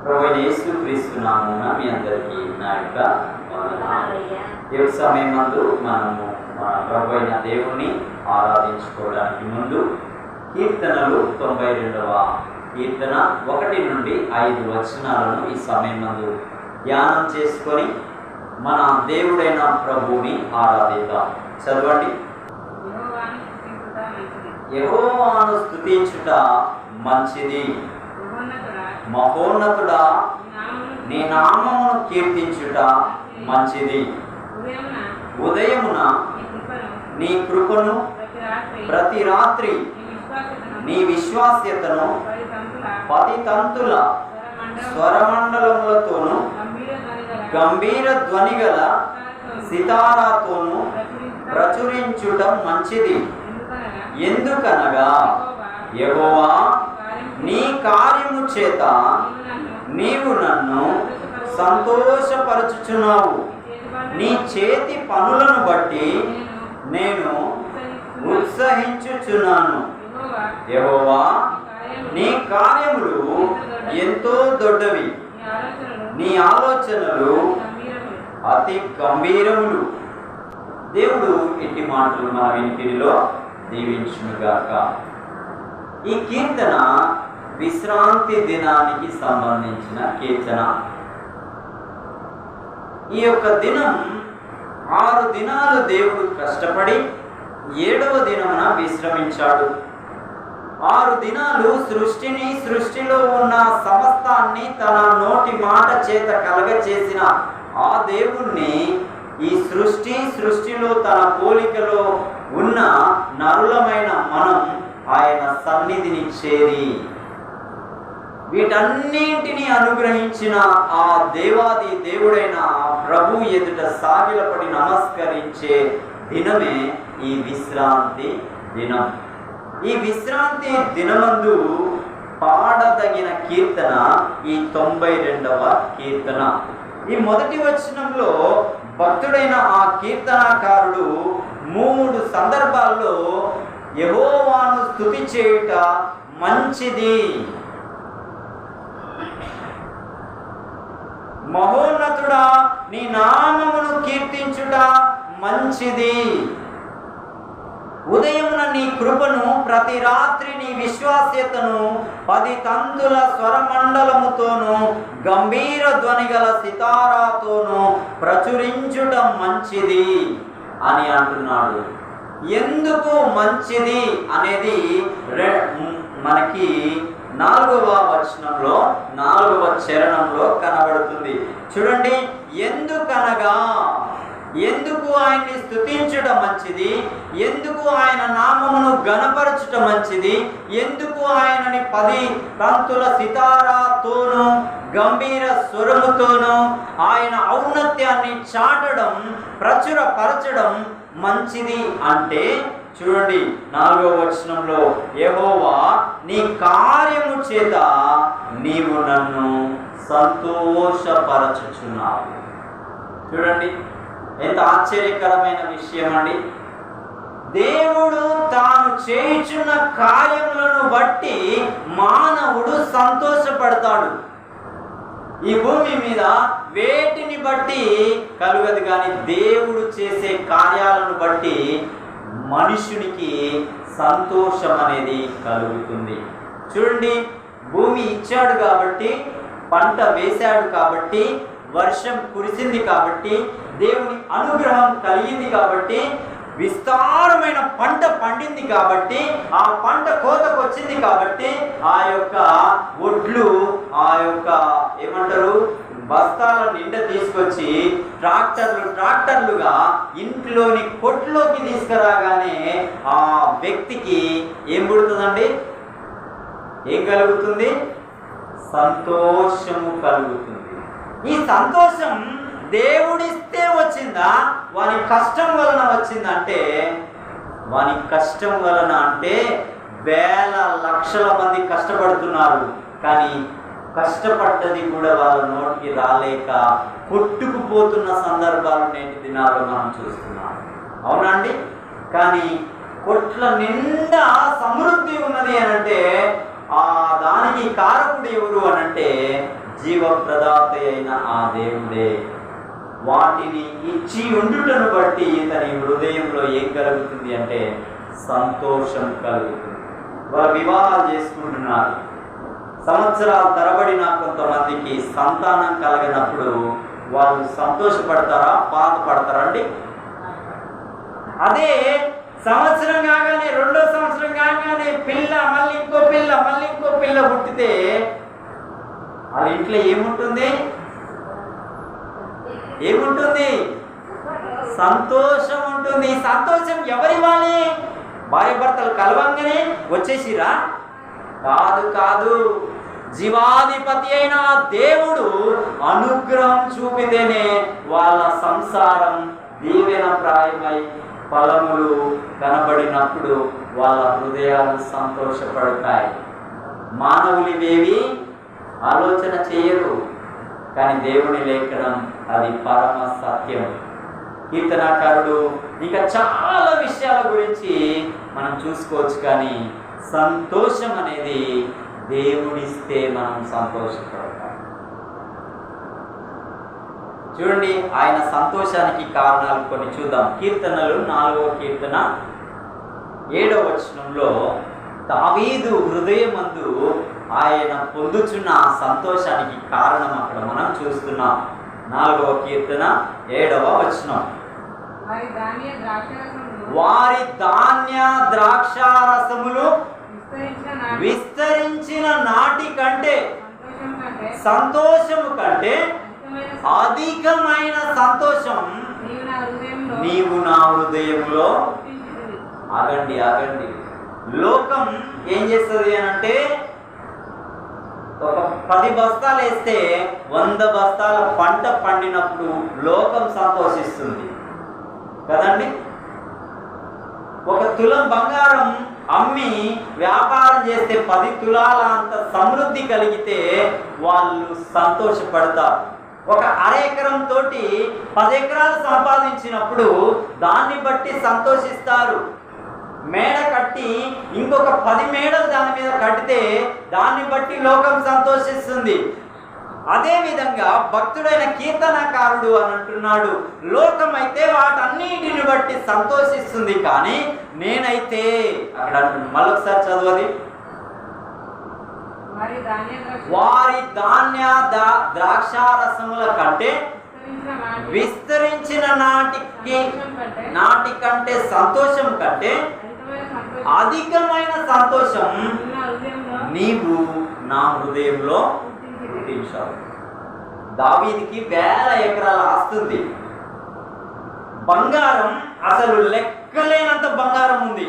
ప్రభువైన యేసుక్రీస్తు నామమున మీ అందరికీ నా యొక్క వందనాలు. ఈ సమయమందు మనము మన ప్రభువైన దేవుణ్ణి ఆరాధించుకోవడానికి ముందు కీర్తనలు 92వ కీర్తన 1 నుండి 5 వచనాలను ఈ సమయమందు ధ్యానం చేసుకొని మన దేవుడైన ప్రభువుని ఆరాధిద్దాం. చదవండి. యెహోవాను స్తుతించుట మంచిది, మహోన్నతుడా నీ నామమును కీర్తించుట మంచిది. ఉదయమున నీ కృపను, ప్రతి రాత్రి నీ విశ్వాస్యతను 10 తంతుల స్వరమండలములతోనూ గంభీర ధ్వనిగల సితారాతోనూ ప్రచురించుట మంచిది. ఎందుకనగా యెహోవా నీ కార్యము చేత నీవు నన్ను సంతోషపరచుచున్నావు. నీ చేతి పనులను బట్టి నేను ఉత్సహించుచున్నాను. యెహోవా నీ కార్యములు ఎంతో దొడ్డవి, నీ ఆలోచనలు అతి గంభీరములు. దేవుడు ఇట్టి మాటలు మన వినికిడిలో దీవించునుగాక. ఈ కీర్తన విశ్రాంతి దినానికి సంబంధించిన కీర్తన. ఈ యొక్క దినం 6 దినాలు దేవుడు కష్టపడి 7వ దినమున విశ్రమించాడు. 6 దినాలు సృష్టిలో ఉన్న సమస్తాన్ని తన నోటి మాట చేత కలగచేసిన ఆ దేవుణ్ణి ఈ సృష్టిలో తన పోలికలో ఉన్న నరులమైన మనం ఆయన సన్నిధిని చేరి వీటన్నింటినీ అనుగ్రహించిన ఆ దేవాది దేవుడైన ప్రభు ఎదుట సాగిలపడి నమస్కరించే దినమే ఈ విశ్రాంతి దినం. ఈ విశ్రాంతి దినమందు పాడదగిన కీర్తన ఈ 92వ కీర్తన. ఈ మొదటి వచనంలో భక్తుడైన ఆ కీర్తనాకారుడు 3 సందర్భాల్లో యెహోవాను స్తుతి చేయుట మంచిది, మహోన్నతుడా నీ నామమును కీర్తించుట మంచిది. ఉదయమున నీ కృపను, ప్రతి రాత్రి నీ విశ్వాస్యతను 10 తంతుల స్వరమండలముతోనూ గంభీర ధ్వనిగల సితారాతోనూ ప్రచురించుట మంచిది అని అంటున్నాడు. ఎందుకు మంచిది అనేది మనకి 4వ వచనంలో 4వ చరణంలో కనబడుతుంది. చూడండి. ఎందుకనగా, ఎందుకు ఆయన్ని స్తుతించుట మంచిది, ఎందుకు ఆయన నామమును గణపరచుట మంచిది, ఎందుకు ఆయనని 10 తంతుల సితారాతోనూ గంభీర స్వరముతోనూ ఆయన ఔన్నత్యాన్ని చాటడం, ప్రచురపరచడం మంచిది అంటే, చూడండి 4వ వచనంలో యెహోవా నీ కార్యము చేత నీవు నన్ను సంతోషపరచుచున్నావు. చూడండి ఎంత ఆశ్చర్యకరమైన విషయం అండి. దేవుడు తాను చేయుచున్న కార్యములను బట్టి మానవుడు సంతోషపడతాడు. ఈ భూమి మీద వేటిని బట్టి కలుగదు, కానీ దేవుడు చేసే కార్యాలను బట్టి మనుషునికి సంతోషం అనేది కలుగుతుంది. చూడండి, భూమి ఇచ్చాడు కాబట్టి, పంట వేశాడు కాబట్టి, వర్షం కురిసింది కాబట్టి, దేవుని అనుగ్రహం కలిగింది కాబట్టి, విస్తారమైన పంట పండింది కాబట్టి, ఆ పంట కోతకు వచ్చింది కాబట్టి, ఆ యొక్క ఒడ్లు ఆ యొక్క ఏమంటారు బస్తాల నిండా తీసుకొచ్చి ట్రాక్టర్లుగా ఇంట్లోని కొట్లోకి తీసుకురాగానే ఆ వ్యక్తికి ఏం పుడుతుందండి? ఏం కలుగుతుంది? సంతోషము కలుగుతుంది. ఈ సంతోషం దేవుడిస్తే వచ్చిందా, వాని కష్టం వలన వచ్చిందంటే, వాని కష్టం వలన అంటే వేల లక్షల మంది కష్టపడుతున్నారు, కానీ కష్టపడ్డది కూడా వాళ్ళ నోటికి రాలేక కొట్టుకుపోతున్న సందర్భాలు నేటి దినాల్లో మనం చూస్తున్నాం. అవునండి. కానీ కొట్ల నిండా సమృద్ధి ఉన్నది అనంటే ఆ దానికి కారకుడు ఎవరు అనంటే జీవప్రదాత అయిన ఆ దేవుడే. వాటిని ఇచ్చి ఉండుటను బట్టి ఇతని హృదయంలో ఏం కలుగుతుంది అంటే సంతోషం కలుగుతుంది. వారు వివాహాలు చేసుకుంటున్నారు. సంవత్సరాల తరబడిన కొంతమందికి సంతానం కలగనప్పుడు వాళ్ళు సంతోషపడతారా, బాధపడతారా అండి? అదే సంవత్సరం కాగానే, రెండో సంవత్సరం కాగానే పిల్ల, మళ్ళీ ఇంకో పిల్ల పుట్టితే వాళ్ళ ఇంట్లో ఏముంటుంది? సంతోషం ఉంటుంది. సంతోషం ఎవరివ్వాలి? భార్య భర్తలు కలవంగానే వచ్చేసిరా? కాదు. జీవాధిపతి అయిన దేవుడు అనుగ్రహం చూపితేనే వాళ్ళ సంసారం దీవెనప్రాయమై ఫలములు కనబడినప్పుడు వాళ్ళ హృదయాలు సంతోషపడతాయి. మానవులు ఇవేవి ఆలోచన చేయరు, కానీ దేవుని లేఖనం అది పరమ సత్యం. కీర్తనాకారుడు ఇంకా చాలా విషయాల గురించి మనం చూసుకోవచ్చు, కానీ సంతోషం అనేది దేవుడిస్తే మనం సంతోషపడతాం. చూడండి, ఆయన సంతోషానికి కారణాలు కొన్ని చూద్దాం. కీర్తనలు 4వ కీర్తన 7వ వచనంలో దావీదు హృదయమందు ఆయన పొందుచున్న ఆ సంతోషానికి కారణం అక్కడ మనం చూస్తున్నాం. 4వ కీర్తన 7వ వచనం, వారి ధాన్య ద్రాక్షారసములు విస్తరించిన నాటి కంటే, సంతోషము కంటే అధికమైన సంతోషం నీవు నా హృదయంలో. ఆగండి. లోకం ఏం చేస్తుంది అనంటే, ఒక 10 బస్తాలు వేస్తే 100 బస్తాల పంట పండినప్పుడు లోకం సంతోషిస్తుంది కదండి. 1 తులం బంగారం అమ్మి వ్యాపారం చేస్తే 10 తులాల అంత సమృద్ధి కలిగితే వాళ్ళు సంతోషపడతారు. 1/2 ఎకరం తోటి 10 ఎకరాలు సంపాదించినప్పుడు దాన్ని బట్టి సంతోషిస్తారు. మేడ కట్టి ఇంకొక 10 మేడలు దాని మీద కట్టితే దాన్ని బట్టి లోకం సంతోషిస్తుంది. అదేవిధంగా భక్తుడైన కీర్తనకారుడు అని అంటున్నాడు, లోకమైతే వాటన్నిటిని బట్టి సంతోషిస్తుంది, కానీ నేనైతే అక్కడ మళ్ళొకసారి చదవది, వారి ధాన్య ద్రాక్షారసముల కంటే విస్తరించిన నాటి కంటే సంతోషం కంటే అధికమైన సంతోషం నీవు నా హృదయంలో పుట్టించావు. దావీదుకి 1000 ఎకరాల ఆస్తుంది. బంగారం అసలు లెక్కలేనంత బంగారం ఉంది.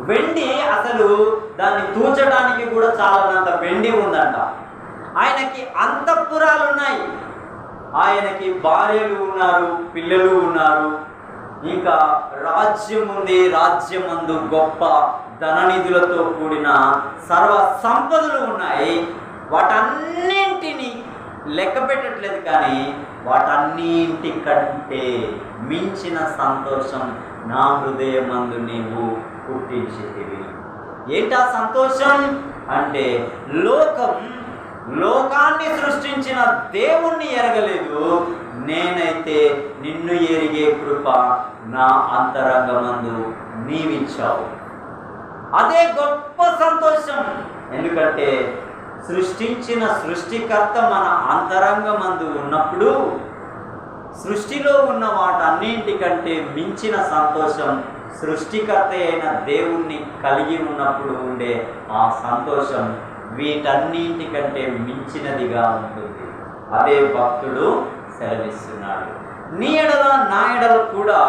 వెండి అసలు దాన్ని తూచడానికి కూడా చాలనంత వెండి ఉందంట. ఆయనకి అంతఃపురాలు ఉన్నాయి, ఆయనకి భార్యలు ఉన్నారు, పిల్లలు ఉన్నారు, ఇంకా రాజ్యం ఉంది. రాజ్యమందు గొప్ప ధననిధులతో కూడిన సర్వ సంపదలు ఉన్నాయి. వాటన్నింటినీ లెక్క పెట్టట్లేదు, కానీ వాటన్నింటికంటే మించిన సంతోషం నా హృదయమందు నీవు పుట్టించేవి. ఏంటా సంతోషం అంటే, లోకాన్ని సృష్టించిన దేవుణ్ణి ఎరగలేదు, నేనైతే నిన్ను ఎరిగే కృప నా అంతరంగమందు నీవిచ్చావు. అదే గొప్ప సంతోషం. ఎందుకంటే సృష్టించిన సృష్టికర్త మన అంతరంగమందు ఉన్నప్పుడు సృష్టిలో ఉన్న వాటన్నింటికంటే మించిన సంతోషం సృష్టికర్త అయిన దేవుణ్ణి కలిగి ఉన్నప్పుడు ఉండే ఆ సంతోషం వీటన్నింటికంటే మించినదిగా ఉంటుంది. అదే భక్తుడు సెలవిస్తున్నాడు. నీ ఎడల నా ఎడల కూడా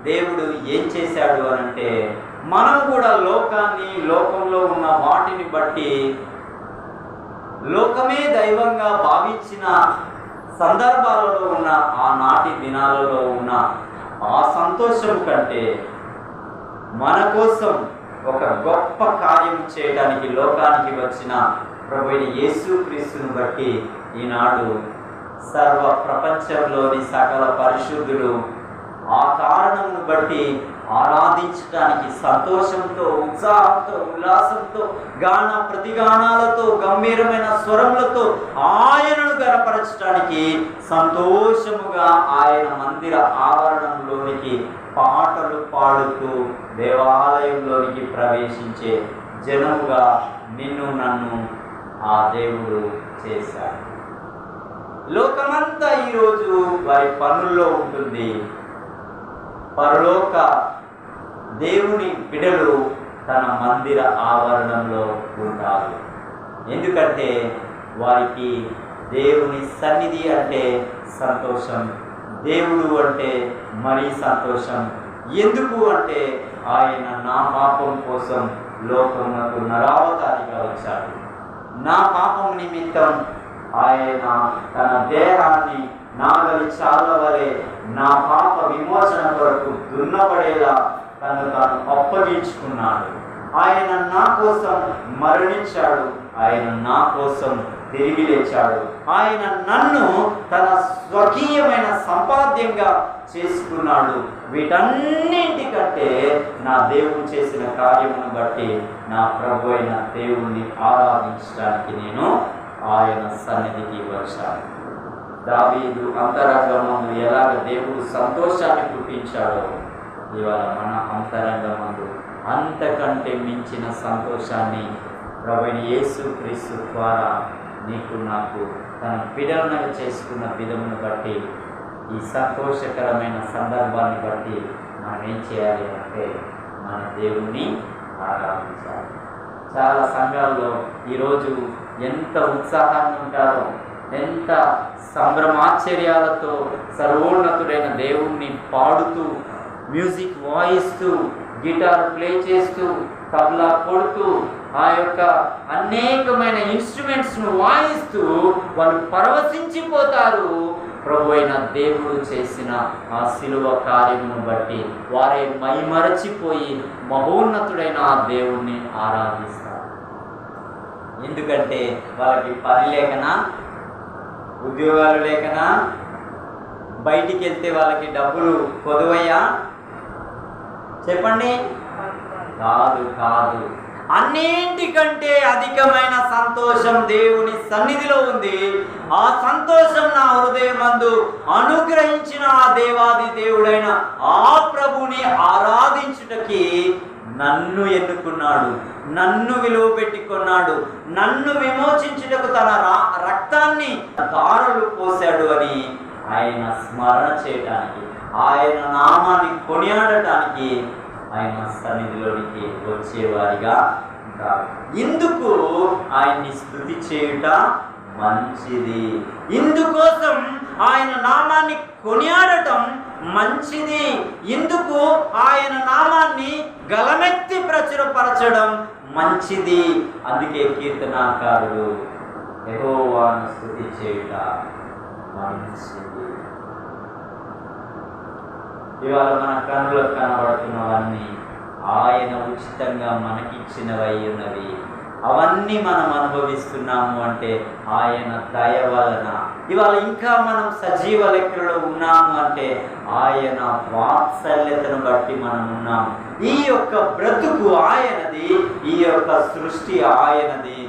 దేవుడు ఏం చేశాడు అనంటే, మనం కూడా లోకంలో ఉన్న వాటిని బట్టి లోకమే దైవంగా భావించిన సందర్భాలలో ఉన్న ఆనాటి దినాలలో ఉన్న ఆ సంతోషం కంటే మన కోసం ఒక గొప్ప కార్యం చేయడానికి లోకానికి వచ్చిన ప్రభువైన యేసుక్రీస్తును బట్టి ఈనాడు సర్వ ప్రపంచంలోని సకల పరిశుద్ధులు ఆ కారణమును బట్టి ఆరాధించడానికి సంతోషంతో, ఉత్సాహంతో, ఉల్లాసంతో, గాన ప్రతిగానాలతో, గంభీరమైన స్వరములతో ఆయనను గనపరచడానికి సంతోషముగా ఆయన మందిర ఆవరణంలోనికి పాటలు పాడుతూ దేవాలయంలోనికి ప్రవేశించే జనముగా నిన్ను నన్ను ఆ దేవుడు చేశాడు. లోకమంతా ఈరోజు వారి పనుల్లో ఉంటుంది. పరలోక దేవుని బిడ్డలు తన మందిర ఆవరణంలో ఉంటారు. ఎందుకంటే వారికి దేవుని సన్నిధి అంటే సంతోషం, దేవుడు అంటే మరీ సంతోషం. ఎందుకు అంటే ఆయన నా పాపం కోసం లోకమునకు నరావతారిగా వచ్చాడు. నా పాపం నిమిత్తం ఆయన తన దేహాన్ని నాగలి చాల వలె నా పాప విమోచన కొరకు దున్నపడేలా తను తాను అప్పగించుకున్నాడు. ఆయన నా కోసం మరణించాడు, ఆయన నా కోసం తిరిగి లేచాడు. ఆయన నన్ను తన స్వకీయమైన సంపాద్యంగా చేసుకున్నాడు. వీటన్నింటికంటే నా దేవుడు చేసిన కార్యమును బట్టి నా ప్రభు అయిన దేవుణ్ణి ఆరాధించడానికి నేను ఆయన సన్నిధికి వచ్చాను. దావీదు అంతరంగమందు ఎలాగ దేవుడు సంతోషాన్ని పుట్టించాడో ఇవాళ మన అంతరంగమందు అంతకంటే మించిన సంతోషాన్ని ప్రభువైన యేసుక్రీస్తు ద్వారా నీకు నాకు తన బిడ్డలను చేసుకున్న విధమును బట్టి, ఈ సంతోషకరమైన సందర్భాన్ని బట్టి మనం ఏం చేయాలి అంటే మన దేవుణ్ణి ఆరాధించాలి. చాలా సంఘాల్లో ఈరోజు ఎంత ఉత్సాహంగా ఉంటారో, ఎంత సంభ్రమాశ్చర్యాలతో సర్వోన్నతుడైన దేవుణ్ణి పాడుతూ, మ్యూజిక్ వాయిస్తూ, గిటార్ ప్లే చేస్తూ, తబలా కొడుతూ, ఆ యొక్క అనేకమైన ఇన్స్ట్రుమెంట్స్ను వాయిస్తూ వాళ్ళు పరవశించిపోతారు. ప్రభు అయిన దేవుడు చేసిన ఆ శిలువ కార్యమును బట్టి వారే మైమరచిపోయి మహోన్నతుడైన ఆ దేవుణ్ణి ఆరాధిస్తారు. ఎందుకంటే వాళ్ళకి పని లేకనా, ఉద్యోగాలు లేకనా, బయటికి వెళ్తే వాళ్ళకి డబ్బులు కొదువయ్యా? చెప్పండి. కాదు. అన్నింటికంటే అధికమైన సంతోషం దేవుని సన్నిధిలో ఉంది. ఆ సంతోషం నా హృదయమందు అనుగ్రహించిన ఆ దేవాది దేవుడైన ఆ ప్రభుని ఆరాధించుటకి నన్ను ఎన్నుకున్నాడు, నన్ను విలువ పెట్టుకున్నాడు, నన్ను విమోచించుటకు తన రక్తాన్ని ధారలు పోశాడు అని ఆయన స్మరణ చేయటానికి, ఆయన నామాన్ని కొనియాడటానికి ఆయన సన్నిధిలోనికి వచ్చేవారిగా ఉంటారు. ఇందుకు ఆయన్ని స్తుతి చేయుట మంచిది. ఇందుకోసం ఆయన నామాన్ని కొనియాడటం మంచిది. ఇందుకు ఆయన నామాన్ని గలమెత్తి ప్రచురపరచడం మంచిది. అందుకే కీర్తనాకారుడు యెహోవాను స్తుతి చేయుట మంచిది. ఇవాళ మన కన్నులకు కనబడుతున్నవన్నీ ఆయన ఉచితంగా మనకిచ్చినవై ఉన్నవి. అవన్నీ మనం అనుభవిస్తున్నాము అంటే ఆయన దయ వలన. ఇవాళ ఇంకా మనం సజీవ లెక్కలో ఉన్నాము అంటే ఆయన వాత్సల్యతను బట్టి మనం ఉన్నాము. ఈ యొక్క బ్రతుకు ఆయనది, ఈ యొక్క సృష్టి ఆయనది.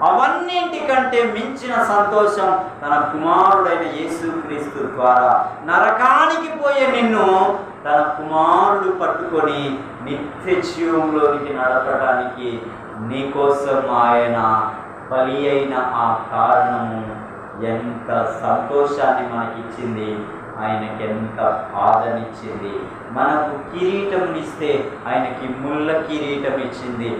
అవన్నింటికంటే మించిన సంతోషం తన కుమారుడైన యేసుక్రీస్తు ద్వారా నరకానికి పోయే నిన్ను తన కుమారుడు పట్టుకొని నిత్య జీవంలోనికి నడపడానికి నీకోసం ఆయన బలి అయిన ఆ కారణము ఎంత సంతోషాన్ని మనకిచ్చింది, ఆయనకి ఎంత బాధనిచ్చింది. మనకు కిరీటంనిస్తే ఆయనకి ముళ్ళ కిరీటం ఇచ్చింది.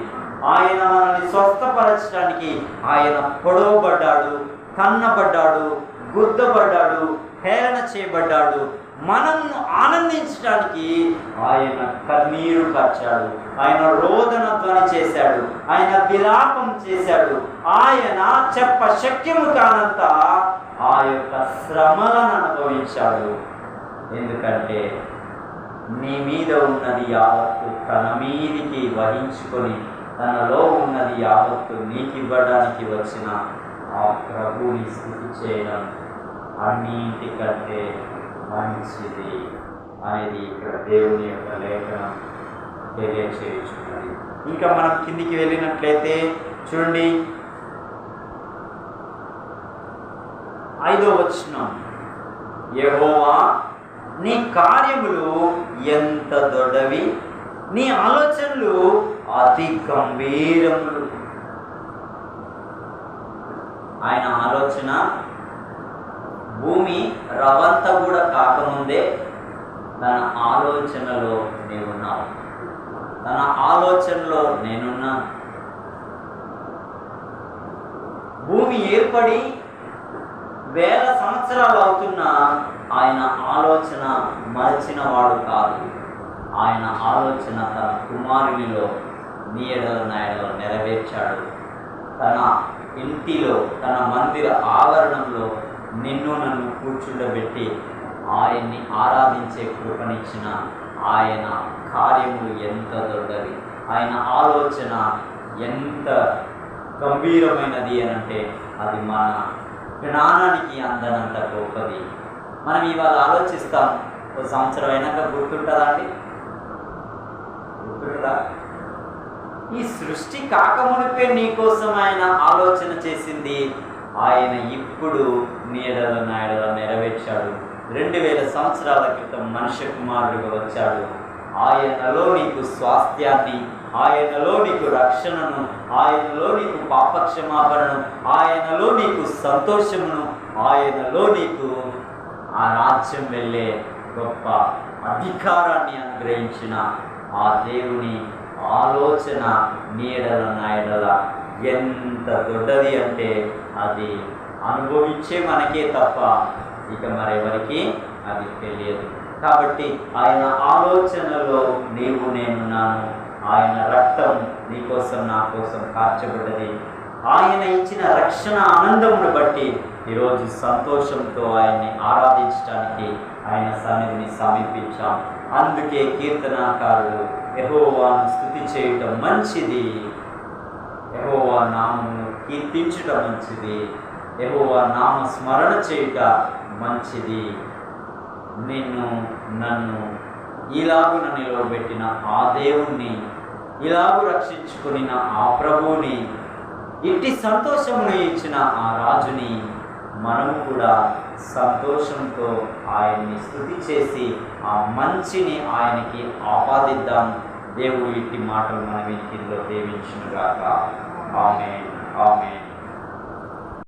ఆయన మనల్ని స్వస్థపరచడానికి ఆయన పొడవబడ్డాడు, తన్నబడ్డాడు, గుద్దబడ్డాడు, హేళన చేయబడ్డాడు. మనల్ని ఆనందించడానికి ఆయన కన్నీరు కార్చాడు, ఆయన రోదన ధ్వని చేశాడు, ఆయన విలాపం చేశాడు. ఆయన చెప్ప శక్యము కానంత ఆ యొక్క శ్రమలను అనుభవించాడు. ఎందుకంటే నీ మీద ఉన్నది యావత్తు తన మీదికి వహించుకొని తనలో ఉన్నది యావత్తు నీకు ఇవ్వడానికి వచ్చిన ఆ ప్రభువుని స్తుతి చేయడం అన్నింటికంటే మంచిది. అనేది ఇక్కడ దేవుని యొక్క లేఖనం తెలియచేయుచున్నది. ఇంకా మనం కిందికి వెళ్ళినట్లయితే చూడండి 5వ వచనం, యెహోవా నీ కార్యములు ఎంత దొడ్డవి, నీ ఆలోచనలు అతి గంభీరములు. ఆయన ఆలోచన భూమి రవంత కూడా కాకముందే తన ఆలోచనలో నీవున్నావు, తన ఆలోచనలో నేనున్నా. భూమి ఏర్పడి 1000 సంవత్సరాలు అవుతున్నా ఆయన ఆలోచన మరచిన వాడు కాదు. ఆయన ఆలోచన తన కుమారునిలో నీ ఎడల నా ఎడల నెరవేర్చాడు. తన ఇంటిలో, తన మందిర ఆవరణంలో నిన్ను నన్ను కూర్చుండబెట్టి ఆయన్ని ఆరాధించే కృపనిచ్చిన ఆయన కార్యములు ఎంత దొడ్డవి, ఆయన ఆలోచన ఎంత గంభీరమైనది అనంటే అది మన జ్ఞానానికి అందనంత గొప్పది. మనం ఇవాళ ఆలోచిస్తాం, ఒక సంవత్సరం అయినాక గుర్తుంటుందా అండి? గుర్తుంటుందా? ఈ సృష్టి కాకమునిపే నీ కోసం ఆయన ఆలోచన చేసింది, ఆయన ఇప్పుడు నీ ఎడల నా ఎడల నెరవేర్చాడు. 2000 సంవత్సరాల క్రితం మనుష్య కుమారుడిగా వచ్చాడు. ఆయనలో నీకు స్వాస్థ్యాన్ని, ఆయనలో నీకు రక్షణను, ఆయనలో నీకు పాపక్షమాపణను, ఆయనలో నీకు సంతోషమును, ఆయనలో నీకు ఆ రాజ్యం వెళ్ళే గొప్ప అధికారాన్ని అనుగ్రహించిన ఆ దేవుని ఆలోచన నీ ఎడల నా ఎడల ఎంత దొడ్డది అంటే అది అనుభవించే మనకే తప్ప ఇక మరెవరికి అది తెలియదు. కాబట్టి ఆయన ఆలోచనలో నీవు నేనున్నాను. ఆయన రక్తం నీ కోసం నా కోసం కార్చబడ్డది. ఆయన ఇచ్చిన రక్షణ ఆనందమును బట్టి ఈరోజు సంతోషంతో ఆయన్ని ఆరాధించడానికి ఆయన సన్నిధిని సమీపించాం. అందుకే కీర్తనాకారుడు యెహోవాను స్తుతి చేయటం మంచిది, యెహోవా నామమును కీర్తించటం మంచిది, యెహోవా నామ స్మరణ చేయుట మంచిది. నిన్ను నన్ను ఇలాగున నిలవబెట్టిన ఆ దేవుణ్ణి, ఇలాగు రక్షించుకున్న ఆ ప్రభువుని, ఇట్టి సంతోషమును ఇచ్చిన ఆ రాజుని మనము కూడా సంతోషంతో ఆయన్ని స్తుతి చేసి ఆ మంచిని ఆయనకి ఆపాదిద్దాం. దేవుడు ఇట్టి మాటలు మన వినికిడిలో దీవించునుగాక. ఆమేన్, ఆమేన్.